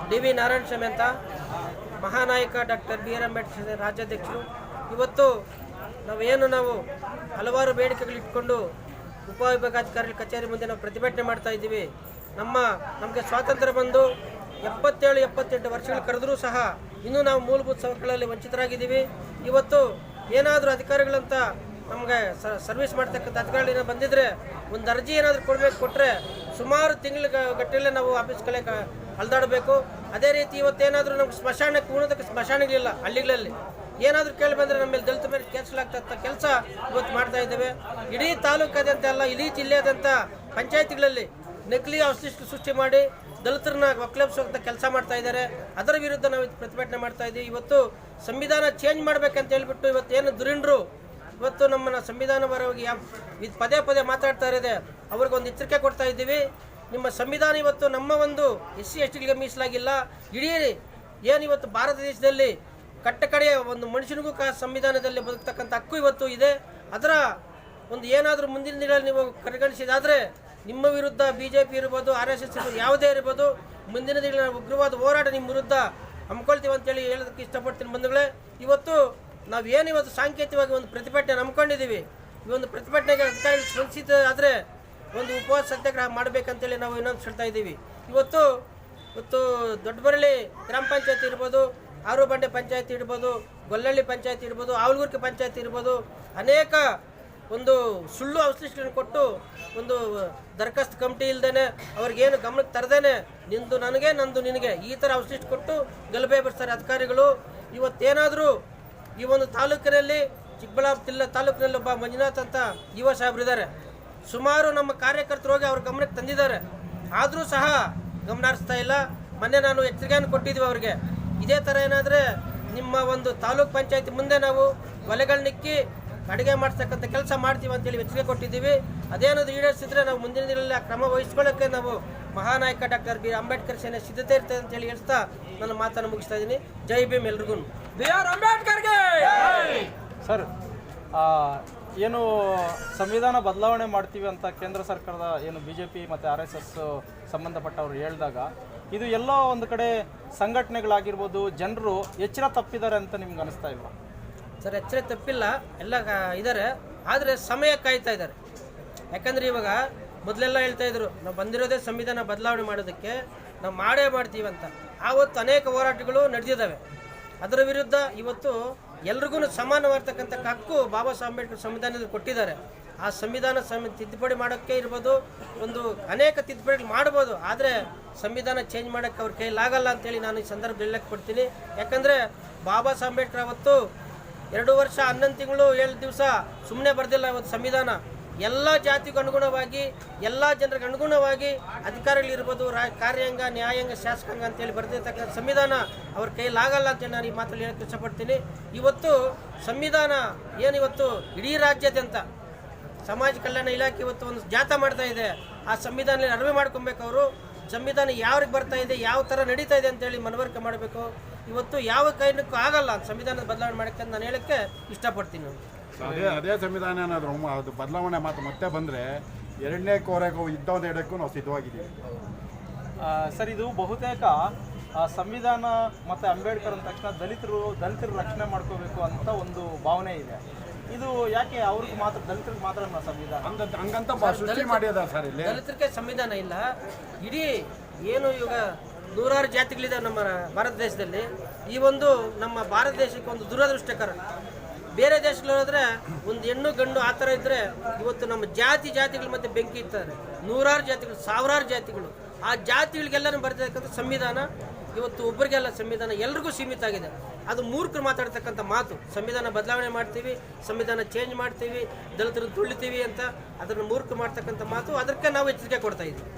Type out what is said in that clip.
DV. Narayanaswamy ಅಂತ ಮಹಾನಾಯಕ doctor B R. Ambedkar ರಾಜ್ಯಾಧ್ಯಕ್ಷರು. ಇವತ್ತು ನಾವು ಹಲವಾರು ಬೇಡಿಕೆಗಳು ಇಟ್ಕೊಂಡು ಉಪವಿಭಾಗಾಧಿಕಾರಿಗಳ ಕಚೇರಿ ಮುಂದೆ ನಾವು ಪ್ರತಿಭಟನೆ ಮಾಡ್ತಾ ಇದ್ದೀವಿ. ನಮಗೆ ಸ್ವಾತಂತ್ರ್ಯ ಬಂದು 77-78 ವರ್ಷಗಳು ಕಳೆದರೂ ಸಹ ಇನ್ನೂ ನಾವು ಮೂಲಭೂತ ಸೌಕರ್ಯಗಳಲ್ಲಿ ವಂಚಿತರಾಗಿದ್ದೀವಿ. ಇವತ್ತು ಏನಾದರೂ ಅಧಿಕಾರಿಗಳಂತ ನಮಗೆ ಸರ್ವಿಸ್ ಮಾಡ್ತಕ್ಕಂಥ ಅಧಿಕಾರಿಗಳೇನೋ ಬಂದಿದ್ದರೆ ಒಂದು ಅರ್ಜಿ ಏನಾದರೂ ಕೊಟ್ಟರೆ ಸುಮಾರು ತಿಂಗಳ ಗಟ್ಟಲೆ ನಾವು ಆಫೀಸ್ಗಳೇ ಅಲ್ದಾಡಬೇಕು. ಅದೇ ರೀತಿ ಇವತ್ತೇನಾದರೂ ನಮ್ಗೆ ಸ್ಮಶಾನಕ್ಕೆ ಉಣೋದಕ್ಕೆ ಸ್ಮಶಾನಗಳಿಲ್ಲ. ಹಳ್ಳಿಗಳಲ್ಲಿ ಏನಾದರೂ ಕೇಳಿ ಬಂದರೆ ನಮ್ಮ ಮೇಲೆ ದಲಿತ ಮೇಲೆ ಕೇಳಿಸಲಾಗ್ತಂಥ ಕೆಲಸ ಇವತ್ತು ಮಾಡ್ತಾ ಇದ್ದೇವೆ. ಇಡೀ ತಾಲೂಕಾದ್ಯಂತ ಅಲ್ಲ, ಇಡೀ ಜಿಲ್ಲೆಯಾದಂಥ ಪಂಚಾಯತಿಗಳಲ್ಲಿ ನಕಲಿ ಅವಶಿಷ್ಟ ಸೃಷ್ಟಿ ಮಾಡಿ ದಲಿತರನ್ನ ಒಕ್ಕಲೆಬ್ಸುವಂಥ ಕೆಲಸ ಮಾಡ್ತಾ ಇದ್ದಾರೆ. ಅದರ ವಿರುದ್ಧ ನಾವು ಪ್ರತಿಭಟನೆ ಮಾಡ್ತಾ ಇದ್ದೀವಿ. ಇವತ್ತು ಸಂವಿಧಾನ ಚೇಂಜ್ ಮಾಡ್ಬೇಕಂತ ಹೇಳ್ಬಿಟ್ಟು ಇವತ್ತೇನು ದುರಿಂಡ್ರು ಇವತ್ತು ನಮ್ಮನ್ನು ಸಂವಿಧಾನ ಪರವಾಗಿ ಪದೇ ಪದೇ ಮಾತಾಡ್ತಾ ಇರೋದೆ ಅವ್ರಿಗೊಂದು ಎಚ್ಚರಿಕೆ ಕೊಡ್ತಾ ಇದ್ದೀವಿ. ನಿಮ್ಮ ಸಂವಿಧಾನ ಇವತ್ತು ನಮ್ಮ ಒಂದು SC STಗಳಿಗೆ ಮೀಸಲಾಗಿಲ್ಲ. ಇಡೀ ಏನಿವತ್ತು ಭಾರತ ದೇಶದಲ್ಲಿ ಕಟ್ಟಕಡೆಯ ಒಂದು ಮನುಷ್ಯನಿಗೂ ಸಂವಿಧಾನದಲ್ಲಿ ಬದುಕ್ತಕ್ಕಂಥ ಹಕ್ಕು ಇವತ್ತು ಇದೆ. ಅದರ ಒಂದು ಏನಾದರೂ ಮುಂದಿನ ದಿನಗಳಲ್ಲಿ ನೀವು ಕಡೆಗಣಿಸಿದಾದರೆ ನಿಮ್ಮ ವಿರುದ್ಧ BJP ಇರ್ಬೋದು, RSS ಇರ್ಬೋದು, ಯಾವುದೇ ಇರ್ಬೋದು, ಮುಂದಿನ ದಿನಗಳಲ್ಲಿ ಉಗ್ರವಾದ ಹೋರಾಟ ನಿಮ್ಮ ವಿರುದ್ಧ ಹಮ್ಮಿಕೊಳ್ತೀವಿ ಅಂತೇಳಿ ಹೇಳೋದಕ್ಕೆ ಇಷ್ಟಪಡ್ತೀನಿ. ಬಂಧುಗಳೇ, ಇವತ್ತು ಇವತ್ತು ಸಾಂಕೇತಿಕವಾಗಿ ಒಂದು ಪ್ರತಿಭಟನೆ ನಂಬ್ಕೊಂಡಿದ್ದೀವಿ. ಈ ಒಂದು ಪ್ರತಿಭಟನೆಗೆ ಅಧಿಕಾರಿಗಳು ಸ್ಪಂದಿಸಿದ ಆದರೆ ಒಂದು ಉಪವಾಸ ಸತ್ಯಾಗ್ರಹ ಮಾಡಬೇಕಂತೇಳಿ ನಾವು ಇನ್ನೊಂದು ಹೇಳ್ತಾ ಇದ್ದೀವಿ. ಇವತ್ತು ದೊಡ್ಡಬರಳ್ಳಿ ಗ್ರಾಮ ಪಂಚಾಯತಿ ಇರ್ಬೋದು, ಆರುಬಂಡೆ ಪಂಚಾಯತಿ ಇರ್ಬೋದು, ಗೊಲ್ಲಳ್ಳಿ ಪಂಚಾಯತಿ ಇರ್ಬೋದು, ಆವಲಗುರ್ಕಿ ಪಂಚಾಯತಿ ಇರ್ಬೋದು, ಅನೇಕ ಒಂದು ಸುಳ್ಳು ಅವಶಿಷ್ಟಗಳನ್ನು ಕೊಟ್ಟು ಒಂದು ದರಖಾಸ್ತು ಕಮಿಟಿ ಇಲ್ದೇನೆ ಅವ್ರಿಗೇನು ಗಮನಕ್ಕೆ ತರದೇನೆ ನಿಂದು ನನಗೆ ನಂದು ನಿನಗೆ ಈ ಥರ ಅವಶಿಷ್ಟ ಕೊಟ್ಟು ಗಲಭೆ ಬರ್ತಾರೆ ಅಧಿಕಾರಿಗಳು. ಇವತ್ತೇನಾದರೂ ಈ ಒಂದು ತಾಲೂಕಿನಲ್ಲಿ ಚಿಕ್ಕಬಳ್ಳಾಪುರ ತಾಲೂಕಿನಲ್ಲಿ ಒಬ್ಬ ಮಂಜುನಾಥ್ ಅಂತ ಯುವ ಸಾಹೇಬ್ರು ಇದ್ದಾರೆ. ಸುಮಾರು ನಮ್ಮ ಕಾರ್ಯಕರ್ತರು ಹೋಗಿ ಅವ್ರ ಗಮನಕ್ಕೆ ತಂದಿದ್ದಾರೆ. ಆದರೂ ಸಹ ಗಮನ ಹರಿಸ್ತಾ ಇಲ್ಲ. ಮೊನ್ನೆ ನಾನು ಎಚ್ಚರಿಕೆಯನ್ನು ಕೊಟ್ಟಿದ್ವಿ ಅವ್ರಿಗೆ, ಇದೇ ಥರ ಏನಾದರೆ ನಿಮ್ಮ ಒಂದು ತಾಲೂಕ್ ಪಂಚಾಯತಿ ಮುಂದೆ ನಾವು ಒಲೆಗಳನ್ನಿಕ್ಕಿ ಅಡುಗೆ ಮಾಡಿಸ್ತಕ್ಕಂಥ ಕೆಲಸ ಮಾಡ್ತೀವಿ ಅಂತೇಳಿ ಎಚ್ಚರಿಕೆ ಕೊಟ್ಟಿದ್ದೀವಿ. ಅದೇನಾದ್ರು ಈಡೇರಿಸಿದ್ರೆ ನಾವು ಮುಂದಿನ ದಿನದಲ್ಲಿ ಆ ಕ್ರಮ ವಹಿಸ್ಕೊಳ್ಳೋಕ್ಕೆ ನಾವು ಮಹಾನಾಯಕ ಡಾಕ್ಟರ್ ಬಿ. ಅಂಬೇಡ್ಕರ್ ಸೇನೆ ಸಿದ್ಧತೆ ಇರ್ತದೆ ಅಂತೇಳಿ ಹೇಳ್ತಾ ನನ್ನ ಮಾತನ್ನು ಮುಗಿಸ್ತಾ ಇದ್ದೀನಿ. ಜೈ ಭೀಮ್ ಎಲ್ರಿಗೂ. ಬಿ.ಆರ್. ಅಂಬೇಡ್ಕರ್ಗೆ ಸರ್, ಏನು ಸಂವಿಧಾನ ಬದಲಾವಣೆ ಮಾಡ್ತೀವಿ ಅಂತ ಕೇಂದ್ರ ಸರ್ಕಾರದ ಏನು BJP ಮತ್ತು RSS ಸಂಬಂಧಪಟ್ಟವರು ಹೇಳಿದಾಗ ಇದು ಎಲ್ಲೋ ಒಂದು ಕಡೆ ಸಂಘಟನೆಗಳಾಗಿರ್ಬೋದು, ಜನರು ಎಚ್ಚರ ತಪ್ಪಿದ್ದಾರೆ ಅಂತ ನಿಮ್ಗೆ ಅನಿಸ್ತಾ ಇಲ್ವಾ? ಸರ್, ಎಚ್ಚರ ತಪ್ಪಿಲ್ಲ, ಎಲ್ಲ ಇದ್ದಾರೆ. ಆದರೆ ಸಮಯ ಕಾಯ್ತಾ ಇದ್ದಾರೆ. ಯಾಕಂದರೆ ಇವಾಗ ಮೊದಲೆಲ್ಲ ಹೇಳ್ತಾ ಇದ್ರು ನಾವು ಬಂದಿರೋದೇ ಸಂವಿಧಾನ ಬದಲಾವಣೆ ಮಾಡೋದಕ್ಕೆ, ನಾವು ಮಾಡೇ ಮಾಡ್ತೀವಿ ಅಂತ. ಆವತ್ತು ಅನೇಕ ಹೋರಾಟಗಳು ನಡೆದಿದ್ದಾವೆ. ಅದರ ವಿರುದ್ಧ ಇವತ್ತು ಎಲ್ರಿಗೂ ಸಮಾನವಾಗಿರ್ತಕ್ಕಂಥ ಹಕ್ಕು ಬಾಬಾ ಸಾಹೇಬ್ ಅಂಬೇಡ್ಕರ್ ಸಂವಿಧಾನದಲ್ಲಿ ಕೊಟ್ಟಿದ್ದಾರೆ. ಆ ಸಂವಿಧಾನ ತಿದ್ದುಪಡಿ ಮಾಡೋಕ್ಕೆ ಇರ್ಬೋದು, ಒಂದು ಅನೇಕ ತಿದ್ದುಪಡಿಗಳು ಮಾಡ್ಬೋದು. ಆದರೆ ಸಂವಿಧಾನ ಚೇಂಜ್ ಮಾಡೋಕ್ಕೆ ಅವ್ರ ಕೈಲಾಗಲ್ಲ ಅಂತೇಳಿ ನಾನು ಈ ಸಂದರ್ಭದಲ್ಲಿ ಹೇಳಕ್ಕೆ ಕೊಡ್ತೀನಿ. ಯಾಕಂದರೆ ಬಾಬಾ ಸಾಹೇಬ್ ಅಂಬೇಡ್ಕರ್ ಅವತ್ತು 2 ವರ್ಷ 11 ತಿಂಗಳು 7 ದಿವಸ ಸುಮ್ಮನೆ ಬರೆದಿಲ್ಲ. ಇವತ್ತು ಸಂವಿಧಾನ ಎಲ್ಲ ಜಾತಿಗೂ ಅನುಗುಣವಾಗಿ, ಎಲ್ಲ ಜನರಿಗೆ ಅನುಗುಣವಾಗಿ ಅಧಿಕಾರಿಗಳಿರ್ಬೋದು, ಕಾರ್ಯಾಂಗ, ನ್ಯಾಯಾಂಗ, ಶಾಸಕಾಂಗ ಅಂತೇಳಿ ಬರೆದಿರ್ತಕ್ಕಂಥ ಸಂವಿಧಾನ ಅವ್ರ ಕೈಲಾಗಲ್ಲ ಅಂತೇಳಿ ನಾನು ಈ ಮಾತಲ್ಲಿ ಹೇಳಕ್ಕೆ ಇಷ್ಟಪಡ್ತೀನಿ. ಇವತ್ತು ಸಂವಿಧಾನ ಏನಿವತ್ತು ಇಡೀ ರಾಜ್ಯಾದ್ಯಂತ ಸಮಾಜ ಕಲ್ಯಾಣ ಇಲಾಖೆ ಇವತ್ತು ಒಂದು ಜಾಥಾ ಮಾಡ್ತಾ ಇದೆ. ಆ ಸಂವಿಧಾನದಲ್ಲಿ ಅರಿವು ಮಾಡ್ಕೊಬೇಕು. ಅವರು ಸಂವಿಧಾನ ಯಾವ್ರಿಗೆ ಬರ್ತಾ ಇದೆ, ಯಾವ ಥರ ನಡೀತಾ ಇದೆ ಅಂತೇಳಿ ಮನವರಿಕೆ ಮಾಡಬೇಕು. ಇವತ್ತು ಯಾವ ಕಾರಣಕ್ಕೂ ಆಗಲ್ಲ ಸಂವಿಧಾನದ ಬದಲಾವಣೆ ಮಾಡೋಕ್ಕೆ ಅಂತ ನಾನು ಹೇಳಕ್ಕೆ ಇಷ್ಟಪಡ್ತೀನಿ. ಅದೇ ಸಂವಿಧಾನ ಏನಾದರೂ ಅದು ಬದಲಾವಣೆ ಮತ್ತೆ ಬಂದರೆ 2ನೇ ಕೋರೆಗೂ ಯುದ್ಧ ನೀಡೋಕ್ಕೂ ನಾವು ಸಿದ್ಧವಾಗಿದ್ದೀವಿ. ಸರ್, ಇದು ಬಹುತೇಕ ಸಂವಿಧಾನ ಮತ್ತು ಅಂಬೇಡ್ಕರ್ ಅಂದ ತಕ್ಷಣ ದಲಿತರು ರಕ್ಷಣೆ ಮಾಡ್ಕೋಬೇಕು ಅಂತ ಒಂದು ಭಾವನೆ ಇದೆ. ಇದು ಯಾಕೆ ಅವ್ರಿಗೆ ಮಾತ್ರ, ದಲಿತರಿಗೆ ಮಾತ್ರ ಸಂವಿಧಾನ ಹಂಗಂತ ಸೃಷ್ಟಿ ಮಾಡಿದ ಸರ್? ಇಲ್ಲಿ ದಲಿತರಿಗೆ ಸಂವಿಧಾನ ಇಲ್ಲ. ಇಡೀ ಏನು ಇವಾಗ 100 ಜಾತಿಗಳಿದೆ ನಮ್ಮ ಭಾರತ ದೇಶದಲ್ಲಿ. ಈ ಒಂದು ನಮ್ಮ ಭಾರತ ದೇಶಕ್ಕೆ ಒಂದು ದುರದೃಷ್ಟಕರ. ಬೇರೆ ದೇಶಗಳಾದ್ರೆ ಒಂದು ಹೆಣ್ಣು ಗಂಡು ಆ ಥರ ಇದ್ದರೆ ಇವತ್ತು ನಮ್ಮ ಜಾತಿಗಳ ಮಧ್ಯೆ ಬೆಂಕಿ ಇರ್ತಾರೆ. 100 ಜಾತಿಗಳು, 1000 ಜಾತಿಗಳು. ಆ ಜಾತಿಗಳಿಗೆಲ್ಲನೂ ಬರ್ತಕ್ಕಂಥ ಸಂವಿಧಾನ ಇವತ್ತು ಒಬ್ಬರಿಗೆಲ್ಲ ಸಂವಿಧಾನ ಎಲ್ರಿಗೂ ಸೀಮಿತ ಆಗಿದೆ. ಅದು ಮೂರ್ಖರು ಮಾತಾಡ್ತಕ್ಕಂಥ ಮಾತು. ಸಂವಿಧಾನ ಬದಲಾವಣೆ ಮಾಡ್ತೀವಿ, ಸಂವಿಧಾನ ಚೇಂಜ್ ಮಾಡ್ತೀವಿ, ದಲಿತರನ್ನು ತುಳಿತೀವಿ ಅಂತ ಅದನ್ನು ಮೂರ್ಖರು ಮಾಡ್ತಕ್ಕಂಥ ಮಾತು. ಅದಕ್ಕೆ ನಾವು ಎಚ್ಚರಿಕೆ ಕೊಡ್ತಾ ಇದ್ದೀವಿ.